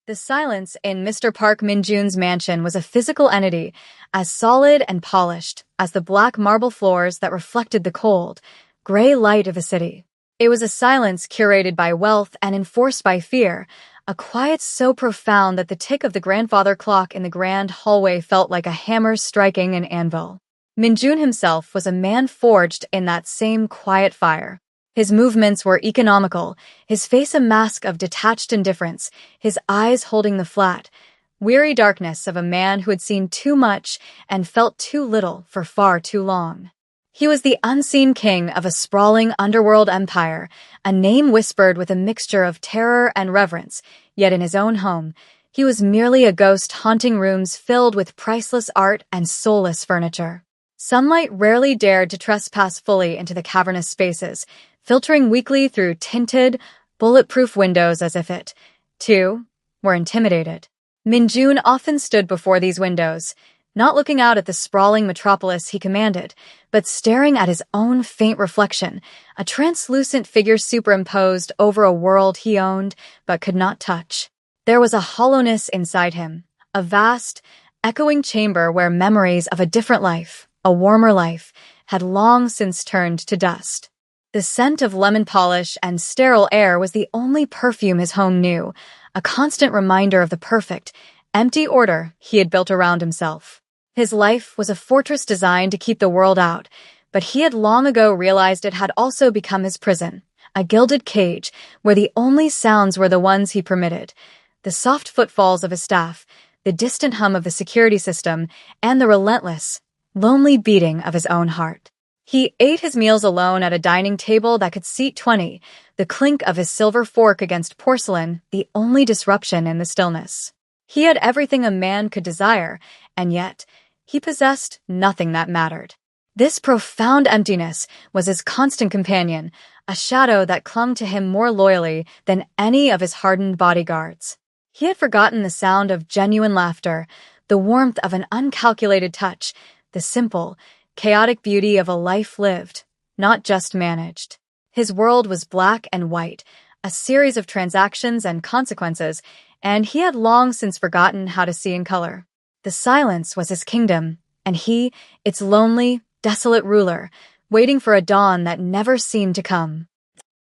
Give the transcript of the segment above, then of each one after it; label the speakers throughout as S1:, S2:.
S1: The silence in Mr. Park Min-jun's mansion was a physical entity, as solid and polished as the black marble floors that reflected the cold, gray light of a city. It was a silence curated by wealth and enforced by fear, a quiet so profound that the tick of the grandfather clock in the grand hallway felt like a hammer striking an anvil. Min-jun himself was a man forged in that same quiet fire. His movements were economical, his face a mask of detached indifference, his eyes holding the flat, weary darkness of a man who had seen too much and felt too little for far too long. He was the unseen king of a sprawling underworld empire, a name whispered with a mixture of terror and reverence, yet in his own home, he was merely a ghost haunting rooms filled with priceless art and soulless furniture. Sunlight rarely dared to trespass fully into the cavernous spaces, filtering weakly through tinted, bulletproof windows as if it, too, were intimidated. Min-jun often stood before these windows, not looking out at the sprawling metropolis he commanded, but staring at his own faint reflection, a translucent figure superimposed over a world he owned but could not touch. There was a hollowness inside him, a vast, echoing chamber where memories of a different life, a warmer life, had long since turned to dust. The scent of lemon polish and sterile air was the only perfume his home knew, a constant reminder of the perfect, empty order he had built around himself. His life was a fortress designed to keep the world out, but he had long ago realized it had also become his prison, a gilded cage where the only sounds were the ones he permitted, the soft footfalls of his staff, the distant hum of the security system, and the relentless, lonely beating of his own heart. He ate his meals alone at a dining table that could seat 20, the clink of his silver fork against porcelain the only disruption in the stillness. He had everything a man could desire, and yet he possessed nothing that mattered. This profound emptiness was his constant companion, a shadow that clung to him more loyally than any of his hardened bodyguards. He had forgotten the sound of genuine laughter, the warmth of an uncalculated touch, the simple, chaotic beauty of a life lived, not just managed. His world was black and white, a series of transactions and consequences, and he had long since forgotten how to see in color. The silence was his kingdom, and he, its lonely, desolate ruler, waiting for a dawn that never seemed to come.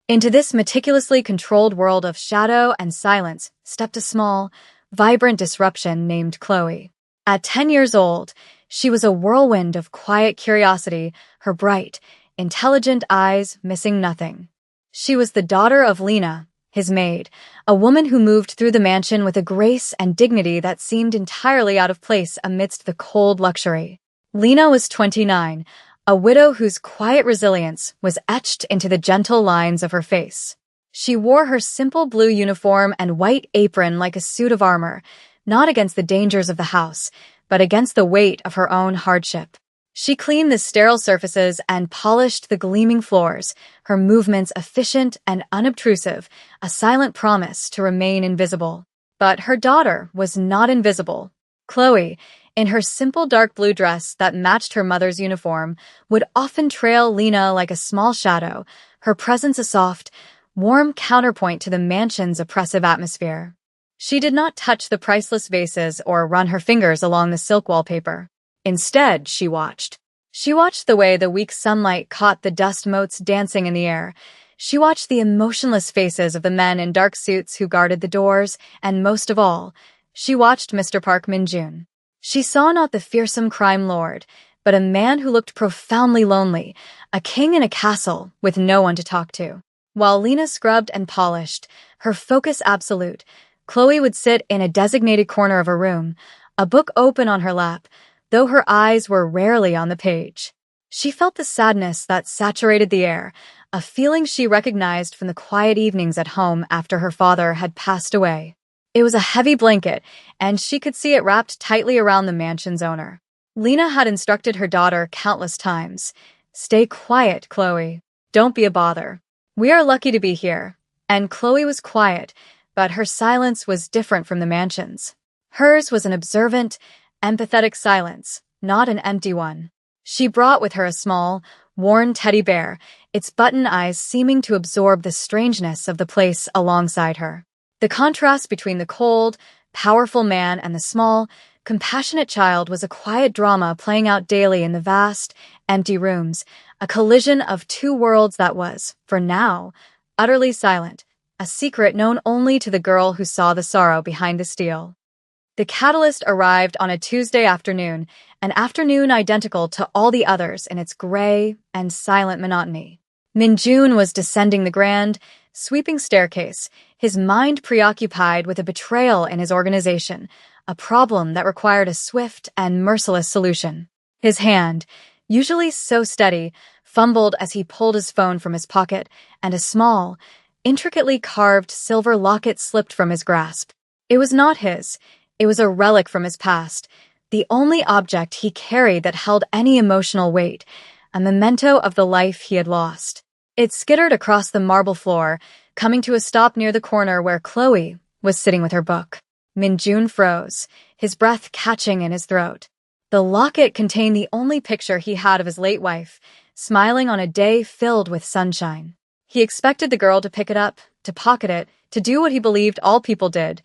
S1: Into this meticulously controlled world of shadow and silence stepped a small, vibrant disruption named Chloe. At 10 years old, she was a whirlwind of quiet curiosity, her bright, intelligent eyes missing nothing. She was the daughter of Lena, his maid, a woman who moved through the mansion with a grace and dignity that seemed entirely out of place amidst the cold luxury. Lena was 29, a widow whose quiet resilience was etched into the gentle lines of her face. She wore her simple blue uniform and white apron like a suit of armor, not against the dangers of the house, but against the weight of her own hardship. She cleaned the sterile surfaces and polished the gleaming floors, her movements efficient and unobtrusive, a silent promise to remain invisible. But her daughter was not invisible. Chloe, in her simple dark blue dress that matched her mother's uniform, would often trail Lena like a small shadow, her presence a soft, warm counterpoint to the mansion's oppressive atmosphere. She did not touch the priceless vases or run her fingers along the silk wallpaper. Instead, she watched. She watched the way the weak sunlight caught the dust motes dancing in the air. She watched the emotionless faces of the men in dark suits who guarded the doors, and most of all, she watched Mr. Park Min-jun. She saw not the fearsome crime lord, but a man who looked profoundly lonely, a king in a castle with no one to talk to. While Lena scrubbed and polished, her focus absolute, Chloe would sit in a designated corner of her room, a book open on her lap, though her eyes were rarely on the page. She felt the sadness that saturated the air, a feeling she recognized from the quiet evenings at home after her father had passed away. It was a heavy blanket, and she could see it wrapped tightly around the mansion's owner. Lena had instructed her daughter countless times, "Stay quiet, Chloe. Don't be a bother. We are lucky to be here." And Chloe was quiet, but her silence was different from the mansion's. Hers was an observant, empathetic silence, not an empty one. She brought with her a small, worn teddy bear, its button eyes seeming to absorb the strangeness of the place alongside her. The contrast between the cold, powerful man and the small, compassionate child was a quiet drama playing out daily in the vast, empty rooms, a collision of two worlds that was, for now, utterly silent, a secret known only to the girl who saw the sorrow behind the steel. The catalyst arrived on a Tuesday afternoon, an afternoon identical to all the others in its gray and silent monotony. Min-jun was descending the grand, sweeping staircase, his mind preoccupied with a betrayal in his organization, a problem that required a swift and merciless solution. His hand, usually so steady, fumbled as he pulled his phone from his pocket, and a small, intricately carved silver locket slipped from his grasp. It was not his. It was a relic from his past, the only object he carried that held any emotional weight, a memento of the life he had lost. It skittered across the marble floor, coming to a stop near the corner where Chloe was sitting with her book. Min-jun froze, his breath catching in his throat. The locket contained the only picture he had of his late wife, smiling on a day filled with sunshine. He expected the girl to pick it up, to pocket it, to do what he believed all people did,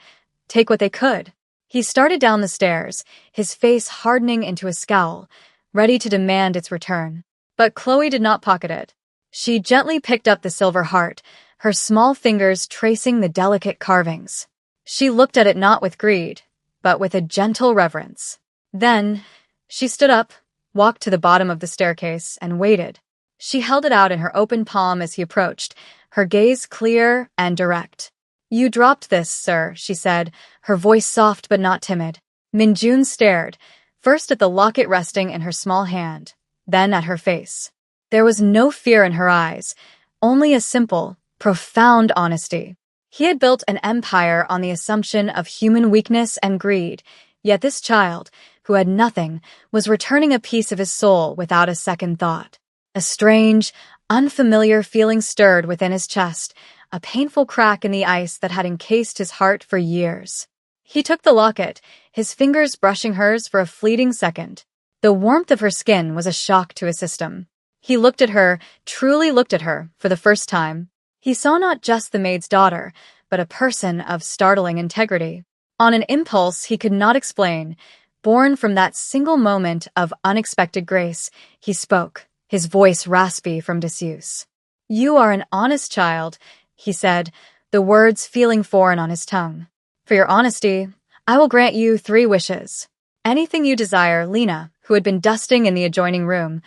S1: take what they could. He started down the stairs, his face hardening into a scowl, ready to demand its return. But Chloe did not pocket it. She gently picked up the silver heart, her small fingers tracing the delicate carvings. She looked at it not with greed, but with a gentle reverence. Then, she stood up, walked to the bottom of the staircase, and waited. She held it out in her open palm as he approached, her gaze clear and direct. "You dropped this, sir," she said, her voice soft but not timid. Min-jun stared, first at the locket resting in her small hand, then at her face. There was no fear in her eyes, only a simple, profound honesty. He had built an empire on the assumption of human weakness and greed, yet this child, who had nothing, was returning a piece of his soul without a second thought. A strange, unfamiliar feeling stirred within his chest, a painful crack in the ice that had encased his heart for years. He took the locket, his fingers brushing hers for a fleeting second. The warmth of her skin was a shock to his system. He looked at her, truly looked at her, for the first time. He saw not just the maid's daughter, but a person of startling integrity. On an impulse he could not explain, born from that single moment of unexpected grace, he spoke, his voice raspy from disuse. "You are an honest child," he said, the words feeling foreign on his tongue. "For your honesty, I will grant you 3 wishes. Anything you desire." Lena, who had been dusting in the adjoining room,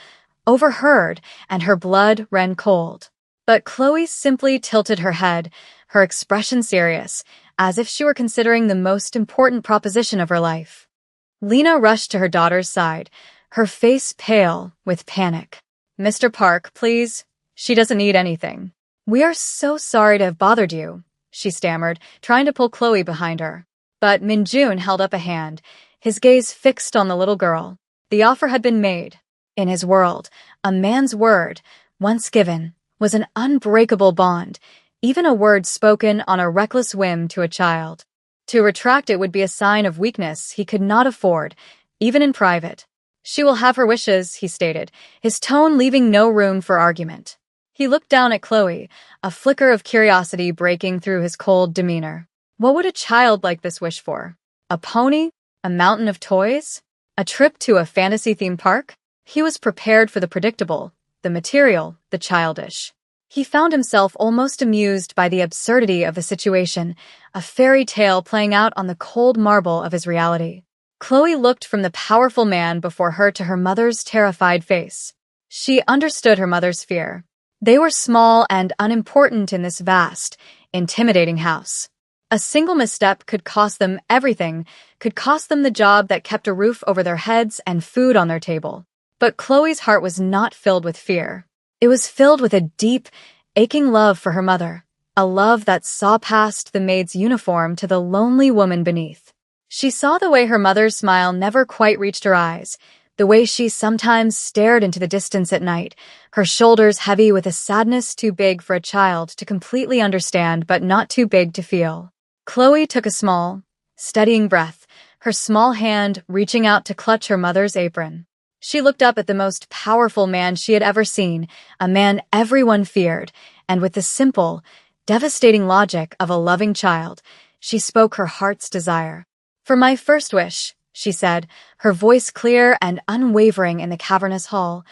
S1: overheard, and her blood ran cold. But Chloe simply tilted her head, her expression serious, as if she were considering the most important proposition of her life. Lena rushed to her daughter's side, her face pale with panic. "Mr. Park, please. She doesn't need anything." "We are so sorry to have bothered you," she stammered, trying to pull Chloe behind her. But Min-jun held up a hand, his gaze fixed on the little girl. The offer had been made. In his world, a man's word, once given, was an unbreakable bond, even a word spoken on a reckless whim to a child. To retract it would be a sign of weakness he could not afford, even in private. "She will have her wishes," he stated, his tone leaving no room for argument. He looked down at Chloe, a flicker of curiosity breaking through his cold demeanor. What would a child like this wish for? A pony? A mountain of toys? A trip to a fantasy-themed park? He was prepared for the predictable, the material, the childish. He found himself almost amused by the absurdity of the situation, a fairy tale playing out on the cold marble of his reality. Chloe looked from the powerful man before her to her mother's terrified face. She understood her mother's fear. They were small and unimportant in this vast, intimidating house. A single misstep could cost them everything, could cost them the job that kept a roof over their heads and food on their table. But Chloe's heart was not filled with fear. It was filled with a deep, aching love for her mother, a love that saw past the maid's uniform to the lonely woman beneath. She saw the way her mother's smile never quite reached her eyes, the way she sometimes stared into the distance at night, her shoulders heavy with a sadness too big for a child to completely understand but not too big to feel. Chloe took a small, steadying breath, her small hand reaching out to clutch her mother's apron. She looked up at the most powerful man she had ever seen, a man everyone feared, and with the simple, devastating logic of a loving child, She spoke her heart's desire. "For my first wish," she said, her voice clear and unwavering in the cavernous hall,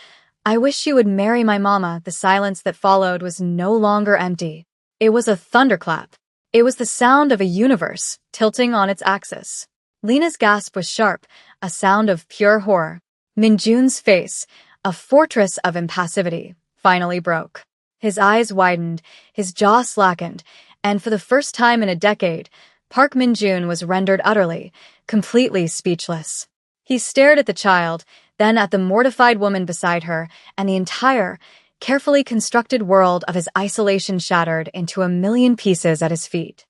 S1: "I wish you would marry my mama." The silence that followed was no longer empty. It was a thunderclap. It was the sound of a universe tilting on its axis. Lena's gasp was sharp, a sound of pure horror. Minjun's face, a fortress of impassivity, finally broke. His eyes widened, his jaw slackened, and for the first time in a decade, Park Minjun was rendered utterly, completely speechless. He stared at the child, then at the mortified woman beside her, and the entire, carefully constructed world of his isolation shattered into a million pieces at his feet.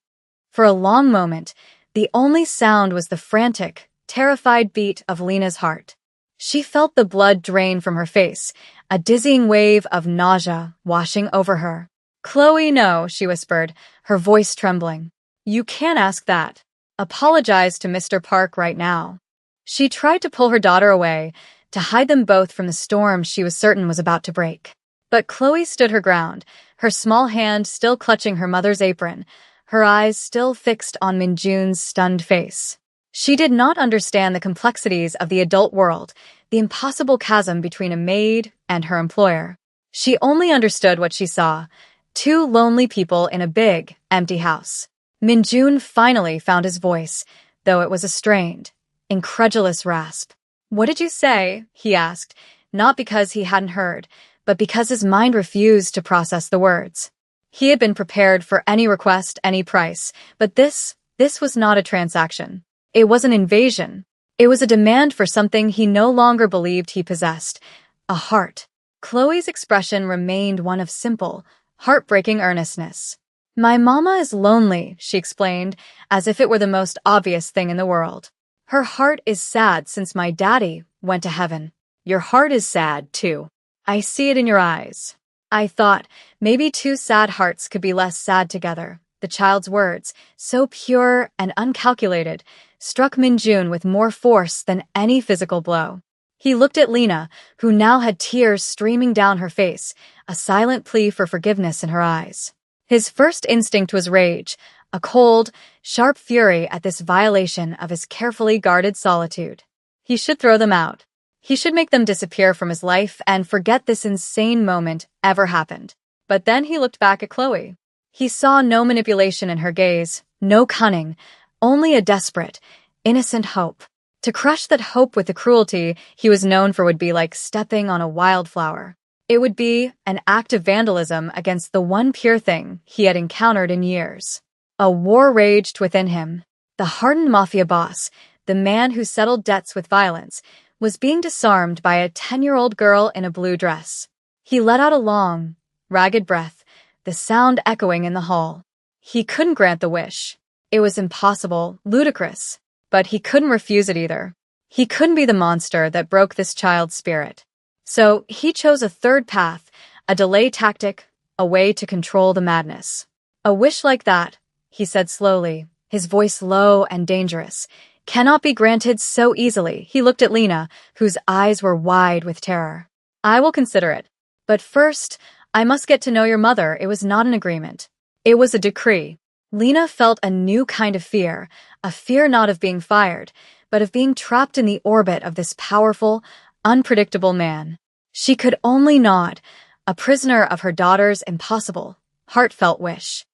S1: For a long moment, the only sound was the frantic, terrified beat of Lena's heart. She felt the blood drain from her face, a dizzying wave of nausea washing over her. "Chloe, no," she whispered, her voice trembling. "You can't ask that. Apologize to Mr. Park right now." She tried to pull her daughter away, to hide them both from the storm she was certain was about to break. But Chloe stood her ground, her small hand still clutching her mother's apron, her eyes still fixed on Minjun's stunned face. She did not understand the complexities of the adult world, the impossible chasm between a maid and her employer. She only understood what she saw: two lonely people in a big, empty house. Minjun finally found his voice, though it was a strained, incredulous rasp. "What did you say?" he asked, not because he hadn't heard, but because his mind refused to process the words. He had been prepared for any request, any price, but this was not a transaction. It was an invasion. It was a demand for something he no longer believed he possessed: a heart. Chloe's expression remained one of simple, heartbreaking earnestness. "My mama is lonely," she explained, as if it were the most obvious thing in the world. "Her heart is sad since my daddy went to heaven." "Your heart is sad, too. I see it in your eyes." "I thought maybe two sad hearts could be less sad together." The child's words, so pure and uncalculated, struck Minjun with more force than any physical blow. He looked at Lena, who now had tears streaming down her face, a silent plea for forgiveness in her eyes. His first instinct was rage, a cold, sharp fury at this violation of his carefully guarded solitude. He should throw them out. He should make them disappear from his life and forget this insane moment ever happened. But then he looked back at Chloe. He saw no manipulation in her gaze, no cunning, only a desperate, innocent hope. To crush that hope with the cruelty he was known for would be like stepping on a wildflower. It would be an act of vandalism against the one pure thing he had encountered in years. A war raged within him. The hardened Mafia boss, the man who settled debts with violence, was being disarmed by a 10-year-old girl in a blue dress. He let out a long, ragged breath, the sound echoing in the hall. He couldn't grant the wish. It was impossible, ludicrous, but he couldn't refuse it either. He couldn't be the monster that broke this child's spirit. So he chose a third path, a delay tactic, a way to control the madness. "A wish like that," he said slowly, his voice low and dangerous, "cannot be granted so easily." He looked at Lena, whose eyes were wide with terror. "I will consider it. But first, I must get to know your mother." It was not an agreement. It was a decree. Lena felt a new kind of fear, a fear not of being fired, but of being trapped in the orbit of this powerful, unpredictable man. She could only nod, a prisoner of her daughter's impossible, heartfelt wish.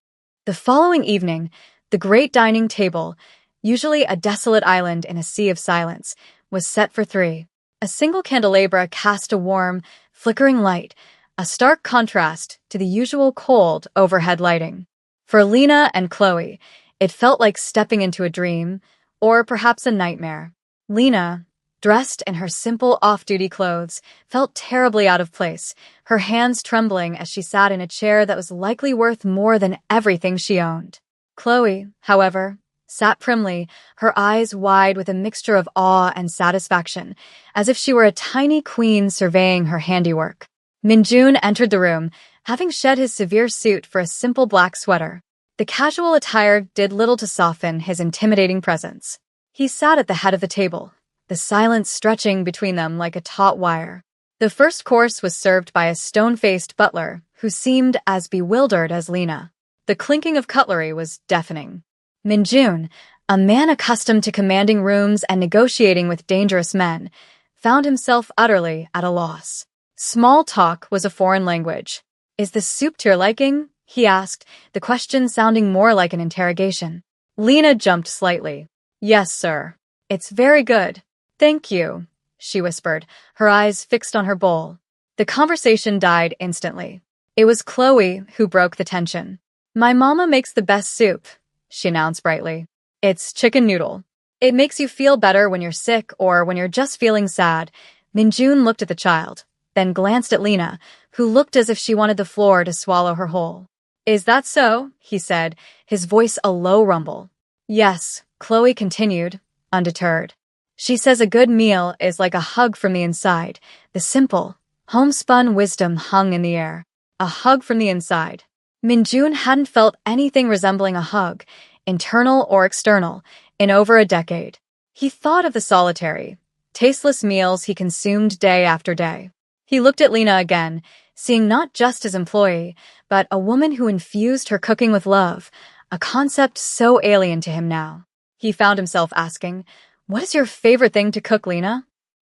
S1: The following evening, the great dining table, usually a desolate island in a sea of silence, was set for three. A single candelabra cast a warm, flickering light, a stark contrast to the usual cold overhead lighting. For Lena and Chloe, it felt like stepping into a dream, or perhaps a nightmare. Lena, dressed in her simple off-duty clothes, felt terribly out of place, her hands trembling as she sat in a chair that was likely worth more than everything she owned. Chloe, however, sat primly, her eyes wide with a mixture of awe and satisfaction, as if she were a tiny queen surveying her handiwork. Minjun entered the room, having shed his severe suit for a simple black sweater. The casual attire did little to soften his intimidating presence. He sat at the head of the table, the silence stretching between them like a taut wire. The first course was served by a stone-faced butler who seemed as bewildered as Lena. The clinking of cutlery was deafening. Minjun, a man accustomed to commanding rooms and negotiating with dangerous men, found himself utterly at a loss. Small talk was a foreign language. "Is the soup to your liking?" he asked, the question sounding more like an interrogation. Lena jumped slightly. "Yes, sir. It's very good. Thank you," she whispered, her eyes fixed on her bowl. The conversation died instantly. It was Chloe who broke the tension. "My mama makes the best soup," she announced brightly. "It's chicken noodle. It makes you feel better when you're sick or when you're just feeling sad." Minjun looked at the child, then glanced at Lena, who looked as if she wanted the floor to swallow her whole. "Is that so?" he said, his voice a low rumble. "Yes," Chloe continued, undeterred. "She says a good meal is like a hug from the inside. The simple, homespun wisdom hung in the air. A hug from the inside." Minjun hadn't felt anything resembling a hug, internal or external, in over a decade. He thought of the solitary, tasteless meals he consumed day after day. He looked at Lena again, seeing not just his employee, but a woman who infused her cooking with love, a concept so alien to him now. He found himself asking, "What is your favorite thing to cook, Lena?"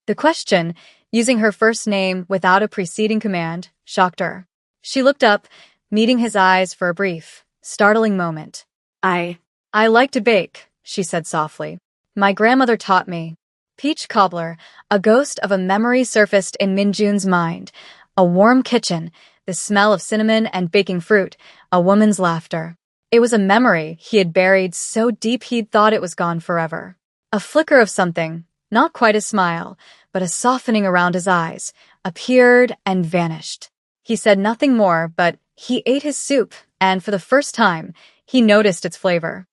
S1: The question, using her first name without a preceding command, shocked her. She looked up, meeting his eyes for a brief, startling moment. I like to bake," she said softly. "My grandmother taught me." Peach cobbler, a ghost of a memory surfaced in Minjun's mind. A warm kitchen, the smell of cinnamon and baking fruit, a woman's laughter. It was a memory he had buried so deep he'd thought it was gone forever. A flicker of something, not quite a smile, but a softening around his eyes, appeared and vanished. He said nothing more, but he ate his soup, and for the first time, he noticed its flavor.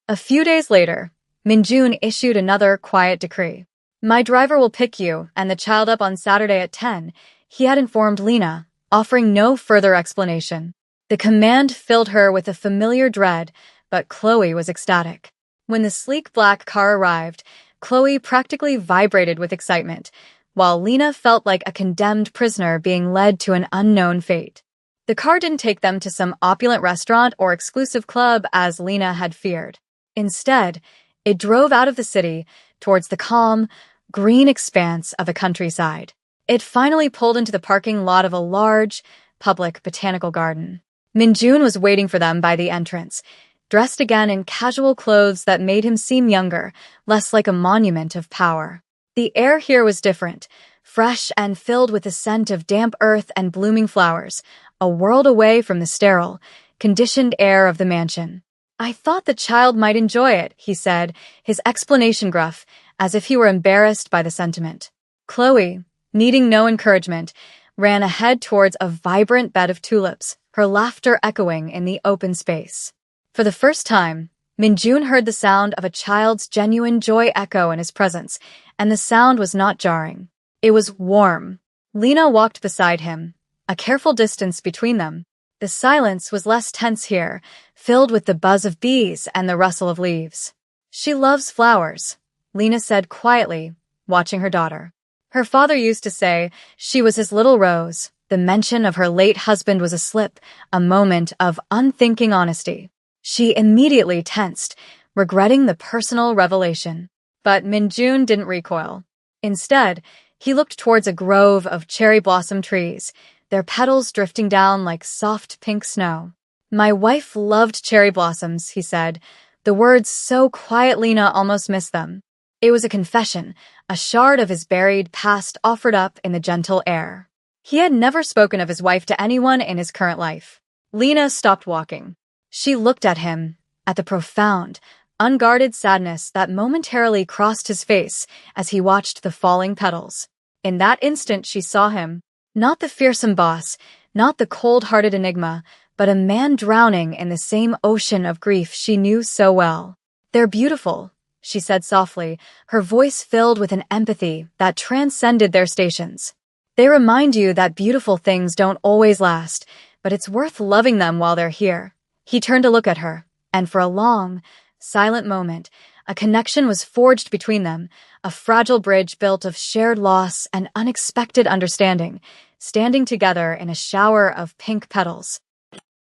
S1: A few days later, Minjun issued another quiet decree. "My driver will pick you and the child up on Saturday at 10, he had informed Lena, offering no further explanation. The command filled her with a familiar dread, but Chloe was ecstatic. When the sleek black car arrived, Chloe practically vibrated with excitement, while Lena felt like a condemned prisoner being led to an unknown fate. The car didn't take them to some opulent restaurant or exclusive club as Lena had feared. Instead, it drove out of the city towards the calm, green expanse of the countryside. It finally pulled into the parking lot of a large, public botanical garden. Minjun was waiting for them by the entrance, dressed again in casual clothes that made him seem younger, less like a monument of power. The air here was different, fresh and filled with the scent of damp earth and blooming flowers, a world away from the sterile, conditioned air of the mansion. "I thought the child might enjoy it," he said, his explanation gruff, as if he were embarrassed by the sentiment. Chloe, needing no encouragement, ran ahead towards a vibrant bed of tulips, her laughter echoing in the open space. For the first time, Minjun heard the sound of a child's genuine joy echo in his presence, and the sound was not jarring. It was warm. Lena walked beside him, a careful distance between them. The silence was less tense here, filled with the buzz of bees and the rustle of leaves. "She loves flowers," Lena said quietly, watching her daughter. Her father used to say she was his little rose. The mention of her late husband was a slip, a moment of unthinking honesty. She immediately tensed, regretting the personal revelation. But Minjun didn't recoil. Instead, he looked towards a grove of cherry blossom trees, their petals drifting down like soft pink snow. "My wife loved cherry blossoms," he said, the words so quiet Lena almost missed them. It was a confession, a shard of his buried past offered up in the gentle air. He had never spoken of his wife to anyone in his current life. Lena stopped walking. She looked at him, at the profound, unguarded sadness that momentarily crossed his face as he watched the falling petals. In that instant she saw him, not the fearsome boss, not the cold-hearted enigma, but a man drowning in the same ocean of grief she knew so well. "They're beautiful," she said softly, her voice filled with an empathy that transcended their stations. "They remind you that beautiful things don't always last, but it's worth loving them while they're here." He turned to look at her, and for a long, silent moment, a connection was forged between them, a fragile bridge built of shared loss and unexpected understanding, standing together in a shower of pink petals.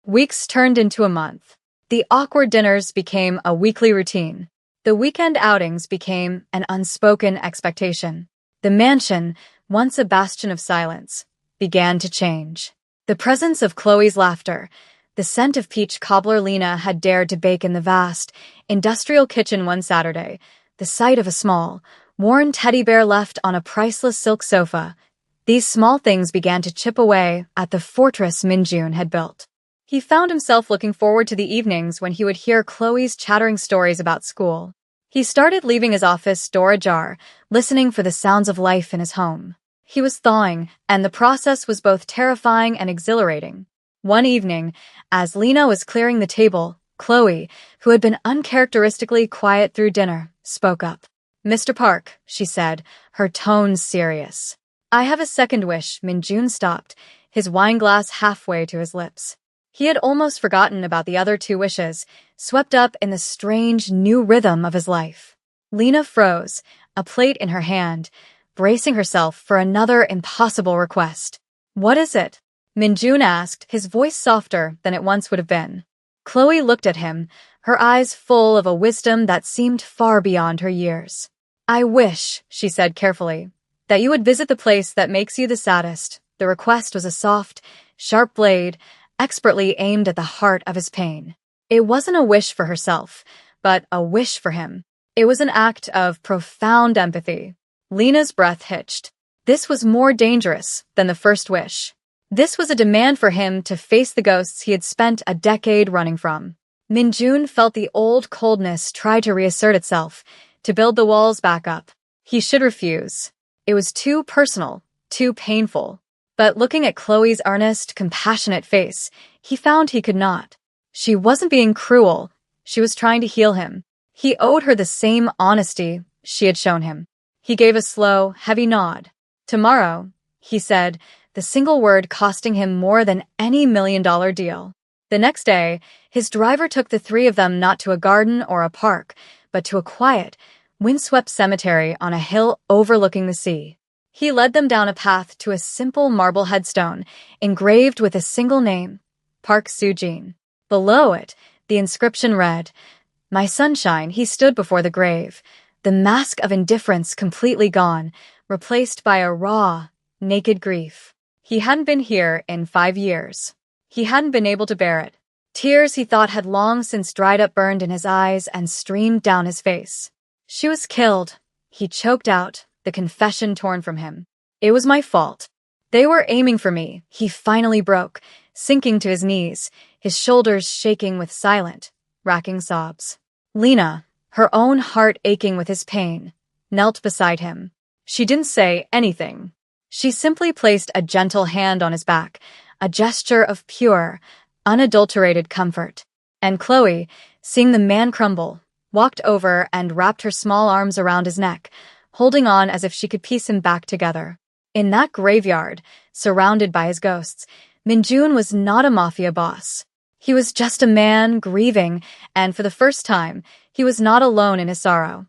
S1: Weeks turned into a month. The awkward dinners became a weekly routine. The weekend outings became an unspoken expectation. The mansion, once a bastion of silence, began to change. The presence of Chloe's laughter, the scent of peach cobbler Lena had dared to bake in the vast, industrial kitchen one Saturday, the sight of a small, worn teddy bear left on a priceless silk sofa. These small things began to chip away at the fortress Minjun had built. He found himself looking forward to the evenings when he would hear Chloe's chattering stories about school. He started leaving his office door ajar, listening for the sounds of life in his home. He was thawing, and the process was both terrifying and exhilarating. One evening, as Lena was clearing the table, Chloe, who had been uncharacteristically quiet through dinner, spoke up. "Mr. Park," she said, her tone serious. "I have a second wish." Minjun stopped, his wine glass halfway to his lips. He had almost forgotten about the other two wishes, swept up in the strange new rhythm of his life. Lena froze, a plate in her hand, bracing herself for another impossible request. "What is it?" Minjun asked, his voice softer than it once would have been. Chloe looked at him, her eyes full of a wisdom that seemed far beyond her years. "I wish," she said carefully, "that you would visit the place that makes you the saddest." The request was a soft, sharp blade, expertly aimed at the heart of his pain. It wasn't a wish for herself, but a wish for him. It was an act of profound empathy. Lena's breath hitched. This was more dangerous than the first wish. This was a demand for him to face the ghosts he had spent a decade running from. Minjun felt the old coldness try to reassert itself, to build the walls back up. He should refuse. It was too personal, too painful. But looking at Chloe's earnest, compassionate face, he found he could not. She wasn't being cruel. She was trying to heal him. He owed her the same honesty she had shown him. He gave a slow, heavy nod. "Tomorrow," he said, the single word costing him more than any $1 million deal. The next day, his driver took the three of them not to a garden or a park, but to a quiet, windswept cemetery on a hill overlooking the sea. He led them down a path to a simple marble headstone, engraved with a single name, Park Soo-jin. Below it, the inscription read, "My sunshine." He stood before the grave, the mask of indifference completely gone, replaced by a raw, naked grief. He hadn't been here in 5 years. He hadn't been able to bear it. Tears he thought had long since dried up burned in his eyes and streamed down his face. "She was killed," he choked out, the confession torn from him. "It was my fault. They were aiming for me." He finally broke, sinking to his knees, his shoulders shaking with silent, racking sobs. Lena, her own heart aching with his pain, knelt beside him. She didn't say anything. She simply placed a gentle hand on his back, a gesture of pure, unadulterated comfort. And Chloe, seeing the man crumble, walked over and wrapped her small arms around his neck, holding on as if she could piece him back together. In that graveyard, surrounded by his ghosts, Minjun was not a mafia boss. He was just a man grieving, and for the first time, he was not alone in his sorrow.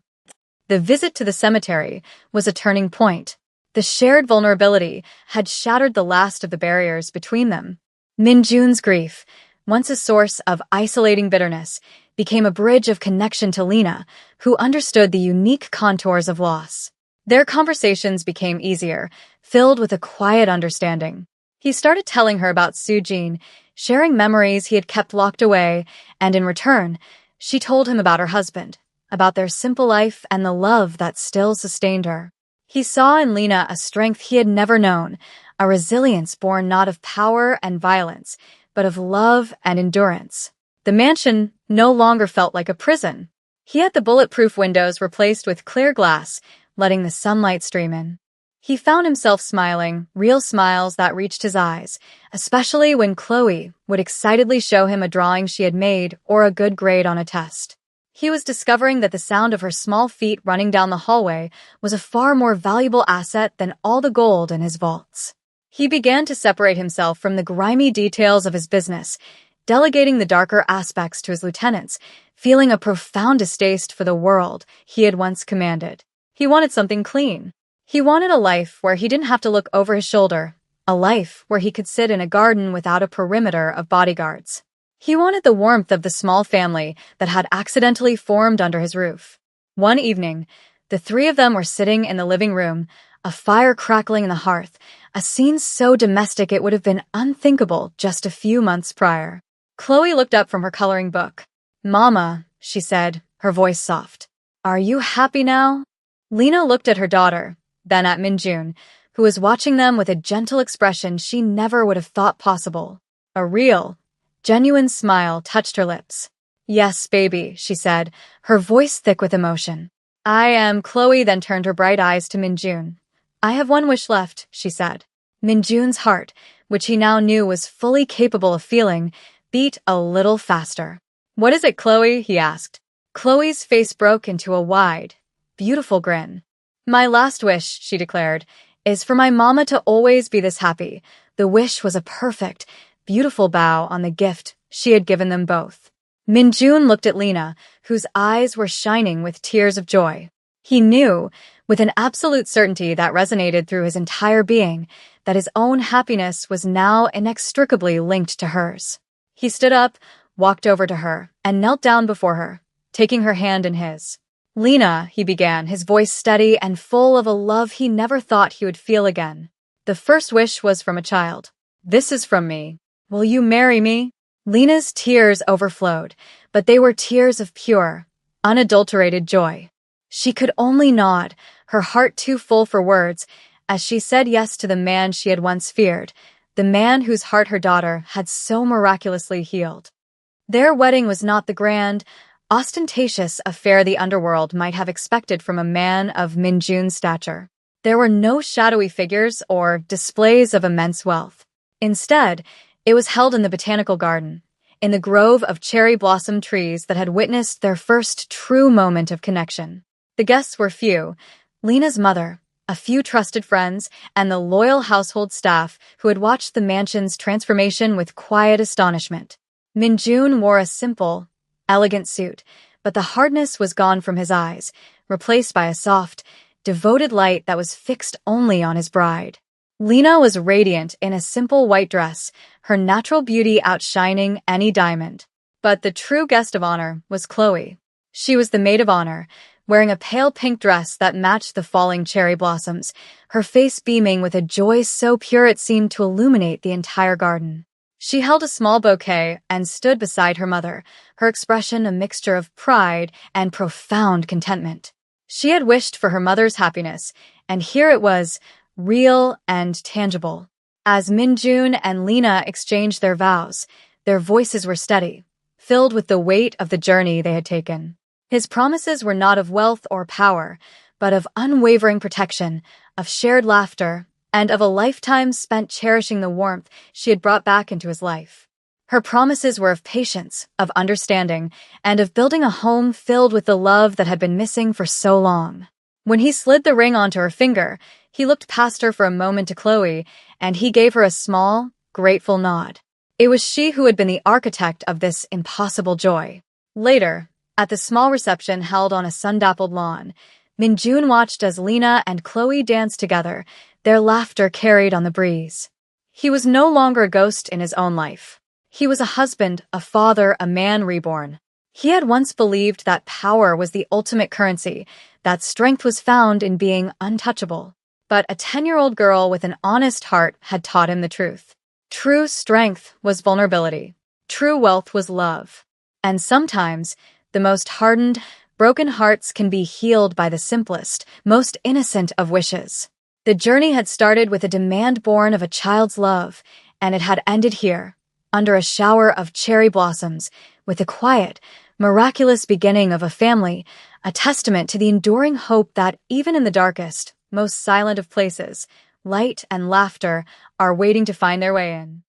S1: The visit to the cemetery was a turning point. The shared vulnerability had shattered the last of the barriers between them. Minjun's grief, once a source of isolating bitterness, became a bridge of connection to Lena, who understood the unique contours of loss. Their conversations became easier, filled with a quiet understanding. He started telling her about Soo-jin, sharing memories he had kept locked away, and in return, she told him about her husband, about their simple life and the love that still sustained her. He saw in Lena a strength he had never known, a resilience born not of power and violence, but of love and endurance. The mansion no longer felt like a prison. He had the bulletproof windows replaced with clear glass, letting the sunlight stream in. He found himself smiling, real smiles that reached his eyes, especially when Chloe would excitedly show him a drawing she had made or a good grade on a test. He was discovering that the sound of her small feet running down the hallway was a far more valuable asset than all the gold in his vaults. He began to separate himself from the grimy details of his business, delegating the darker aspects to his lieutenants, feeling a profound distaste for the world he had once commanded. He wanted something clean. He wanted a life where he didn't have to look over his shoulder, a life where he could sit in a garden without a perimeter of bodyguards. He wanted the warmth of the small family that had accidentally formed under his roof. One evening, the three of them were sitting in the living room, a fire crackling in the hearth, a scene so domestic it would have been unthinkable just a few months prior. Chloe looked up from her coloring book. "Mama," she said, her voice soft. "Are you happy now?" Lena looked at her daughter, then at Minjun, who was watching them with a gentle expression she never would have thought possible. A real, genuine smile touched her lips. "Yes, baby," she said, her voice thick with emotion. "I am." Chloe then turned her bright eyes to Minjun. "I have one wish left," she said. Minjun's heart, which he now knew was fully capable of feeling, beat a little faster. "What is it, Chloe?" he asked. Chloe's face broke into a wide, beautiful grin. "My last wish," she declared, "is for my mama to always be this happy." The wish was a perfect, beautiful bow on the gift she had given them both. Minjun looked at Lena, whose eyes were shining with tears of joy. He knew, with an absolute certainty that resonated through his entire being, that his own happiness was now inextricably linked to hers. He stood up, walked over to her, and knelt down before her, taking her hand in his. "Lena," he began, his voice steady and full of a love he never thought he would feel again. "The first wish was from a child. This is from me. Will you marry me?" Lena's tears overflowed, but they were tears of pure, unadulterated joy. She could only nod, her heart too full for words, as she said yes to the man she had once feared, the man whose heart her daughter had so miraculously healed. Their wedding was not the grand, ostentatious affair the underworld might have expected from a man of Minjun's stature. There were no shadowy figures or displays of immense wealth. Instead, it was held in the botanical garden, in the grove of cherry blossom trees that had witnessed their first true moment of connection. The guests were few: Lena's mother, a few trusted friends, and the loyal household staff who had watched the mansion's transformation with quiet astonishment. Minjun wore a simple, elegant suit, but the hardness was gone from his eyes, replaced by a soft, devoted light that was fixed only on his bride. Lena was radiant in a simple white dress, her natural beauty outshining any diamond. But the true guest of honor was Chloe. She was the maid of honor, wearing a pale pink dress that matched the falling cherry blossoms, her face beaming with a joy so pure it seemed to illuminate the entire garden. She held a small bouquet and stood beside her mother, her expression a mixture of pride and profound contentment. She had wished for her mother's happiness, and here it was, real and tangible. As Minjun and Lena exchanged their vows, their voices were steady, filled with the weight of the journey they had taken. His promises were not of wealth or power, but of unwavering protection, of shared laughter, and of a lifetime spent cherishing the warmth she had brought back into his life. Her promises were of patience, of understanding, and of building a home filled with the love that had been missing for so long. When he slid the ring onto her finger, he looked past her for a moment to Chloe, and he gave her a small, grateful nod. It was she who had been the architect of this impossible joy. Later, at the small reception held on a sun-dappled lawn, Minjun watched as Lena and Chloe danced together, their laughter carried on the breeze. He was no longer a ghost in his own life. He was a husband, a father, a man reborn. He had once believed that power was the ultimate currency, that strength was found in being untouchable. But a 10-year-old girl with an honest heart had taught him the truth. True strength was vulnerability. True wealth was love. And sometimes, the most hardened, broken hearts can be healed by the simplest, most innocent of wishes. The journey had started with a demand born of a child's love, and it had ended here, under a shower of cherry blossoms, with a quiet, miraculous beginning of a family, a testament to the enduring hope that even in the darkest, most silent of places, light and laughter are waiting to find their way in.